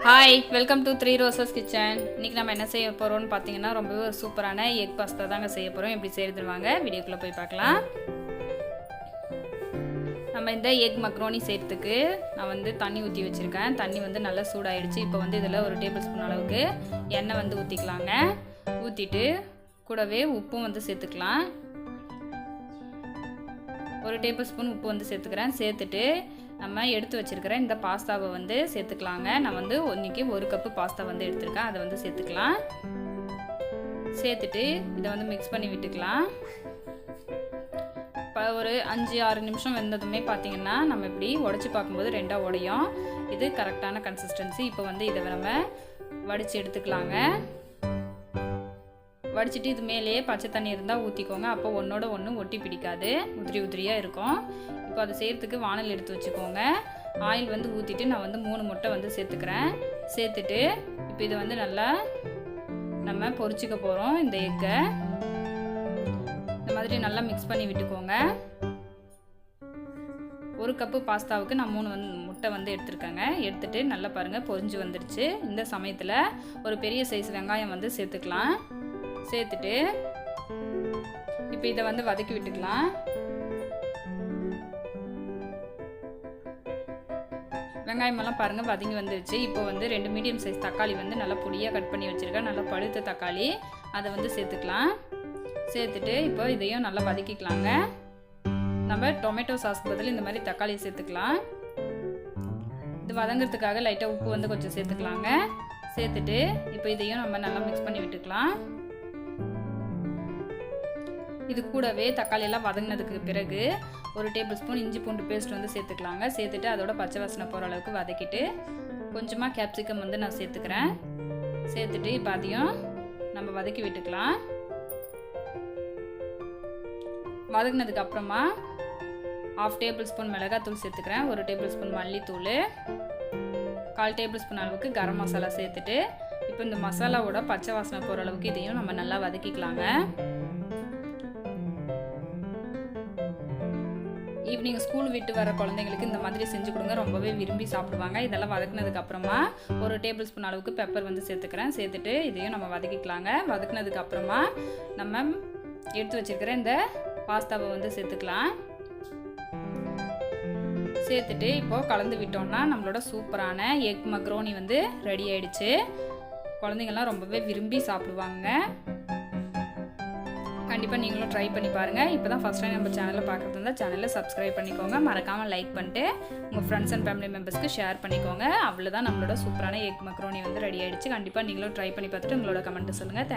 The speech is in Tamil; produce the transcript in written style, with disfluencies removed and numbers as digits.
Hi, welcome to 3 roses kitchen. இன்றைக்கி நம்ம என்ன செய்ய போகிறோம்னு பார்த்தீங்கன்னா ரொம்பவே ஒரு சூப்பரான எக் பாஸ்தா தாங்க செய்ய போகிறோம். எப்படி செய்கிறது வாங்க வீடியோக்குள்ளே போய் பார்க்கலாம். நம்ம இந்த எக் மக்ரோனி செய்கிறதுக்கு நான் வந்து தண்ணி ஊற்றி வச்சுருக்கேன். தண்ணி வந்து நல்லா சூடாகிடுச்சு. இப்போ வந்து இதில் ஒரு டேபிள் ஸ்பூன் அளவுக்கு எண்ணெய் வந்து ஊற்றிக்கலாங்க. ஊற்றிட்டு கூடவே உப்பும் வந்து சேர்த்துக்கலாம். ஒரு டேபிள் ஸ்பூன் உப்பு வந்து சேர்த்துக்கிறேன். சேர்த்துட்டு நம்ம எடுத்து வச்சுருக்கிற இந்த பாஸ்தாவை வந்து சேர்த்துக்கலாங்க. நான் வந்து இன்றைக்கி ஒரு கப்பு பாஸ்தா வந்து எடுத்துருக்கேன். அதை வந்து சேர்த்துக்கலாம். சேர்த்துட்டு இதை வந்து மிக்ஸ் பண்ணி விட்டுக்கலாம். இப்போ ஒரு 5-6 நிமிஷம் வெந்ததுமே பார்த்திங்கன்னா நம்ம இப்படி உடச்சி பார்க்கும்போது ரெண்டாக உடையும். இது கரெக்டான கன்சிஸ்டன்சி. இப்போ வந்து இதை நம்ம வடித்து எடுத்துக்கலாங்க. வடிச்சிட்டு இது மேலேயே பச்சை தண்ணி இருந்தால் ஊற்றிக்கோங்க. அப்போ ஒன்றோட ஒன்று ஒட்டி பிடிக்காது, உதிரி உதிரியாக இருக்கும். இப்போ அதை செய்கிறதுக்கு வானல் எடுத்து வச்சுக்கோங்க. ஆயில் வந்து ஊற்றிட்டு நான் வந்து 3 முட்டை வந்து சேர்த்துக்கிறேன். சேர்த்துட்டு இப்போ இதை வந்து நல்லா நம்ம பொரிச்சிக்க போகிறோம். இந்த எக்கை இந்த மாதிரி நல்லா மிக்ஸ் பண்ணி விட்டுக்கோங்க. ஒரு கப்பு பாஸ்தாவுக்கு நான் 3 முட்டை வந்து எடுத்துருக்கேங்க. எடுத்துகிட்டு நல்லா பாருங்கள் பொரிஞ்சு வந்துடுச்சு. இந்த சமயத்தில் ஒரு பெரிய சைஸ் வெங்காயம் வந்து சேர்த்துக்கலாம். சேர்த்துட்டு இப்போ இதை வந்து வதக்கி விட்டுக்கலாம். வெங்காயமெல்லாம் பாருங்கள் வதங்கி வந்துடுச்சு. இப்போ வந்து 2 மீடியம் சைஸ் தக்காளி வந்து நல்லா பொடியாக கட் பண்ணி வச்சுருக்கேன். நல்லா பழுத்த தக்காளி, அதை வந்து சேர்த்துக்கலாம். சேர்த்துட்டு இப்போ இதையும் நல்லா வதக்கிக்கலாங்க. நம்ம டொமேட்டோ சாஸ்க்கு பதில் இந்த மாதிரி தக்காளி சேர்த்துக்கலாம். இது வதங்கிறதுக்காக லைட்டாக உப்பு வந்து கொஞ்சம் சேர்த்துக்கலாங்க. சேர்த்துட்டு இப்போ இதையும் நம்ம நல்லா மிக்ஸ் பண்ணி விட்டுக்கலாம். இது கூடவே தக்காளியெல்லாம் வதங்கினதுக்கு பிறகு ஒரு டேபிள் ஸ்பூன் இஞ்சி பூண்டு பேஸ்ட் வந்து சேர்த்துக்கலாங்க. சேர்த்துட்டு அதோட பச்சை வாசனை போகிற அளவுக்கு வதக்கிட்டு கொஞ்சமாக கேப்சிகம் வந்து நான் சேர்த்துக்கிறேன். சேர்த்துட்டு இப்போ அதையும் நம்ம வதக்கி விட்டுக்கலாம். வதங்கினதுக்கு அப்புறமா 1/2 டேபிள் ஸ்பூன் மிளகாத்தூள் சேர்த்துக்கிறேன். 1 டேபிள் ஸ்பூன் மல்லித்தூள், 1/4 டேபிள் ஸ்பூன் அளவுக்கு கரம் மசாலா சேர்த்துட்டு இப்போ இந்த மசாலாவோட பச்சை வாசனை போகிற அளவுக்கு இதையும் நம்ம நல்லா வதக்கிக்கலாங்க. ஈவினிங் ஸ்கூல் விட்டு வர குழந்தைங்களுக்கு இந்த மாதிரி செஞ்சு கொடுங்க, ரொம்பவே விரும்பி சாப்பிடுவாங்க. இதெல்லாம் வதக்குனதுக்கு அப்புறமா 1 டேபிள் ஸ்பூன் அளவுக்கு பெப்பர் வந்து சேர்த்துக்கிறேன். சேர்த்துட்டு இதையும் நம்ம வதக்கிக்கலாங்க. வதக்குனதுக்கு அப்புறமா நம்ம எடுத்து வச்சிருக்கிற இந்த பாஸ்தாவை வந்து சேர்த்துக்கலாம். சேர்த்துட்டு இப்போ கலந்து விட்டோம்னா நம்மளோட சூப்பரான எக் மக்ரோனி வந்து ரெடி ஆயிடுச்சு. குழந்தைங்கள்லாம் ரொம்பவே விரும்பி சாப்பிடுவாங்க. கண்டிப்பாக நீங்களும் ட்ரை பண்ணி பாருங்கள். இப்போ தான் ஃபஸ்ட் டைம் நம்ம சேனலில் பார்க்குறது இருந்தால் சேனலில் சப்ஸ்கிரைப் பண்ணிக்கோங்க. மறக்காமல் லைக் பண்ணிட்டு உங்கள் ஃப்ரெண்ட்ஸ் அண்ட் ஃபேமிலி மெம்பர்ஸ்க்கு ஷேர் பண்ணிக்கோங்க. அவ்வளோதான், நம்மளோட சூப்பரான எக் மக்ரோனி வந்து ரெடி ஆகிடுச்சு. கண்டிப்பாக நீங்களும் ட்ரை பண்ணி பார்த்துட்டு உங்களோட கமெண்ட்டு சொல்லுங்கள்.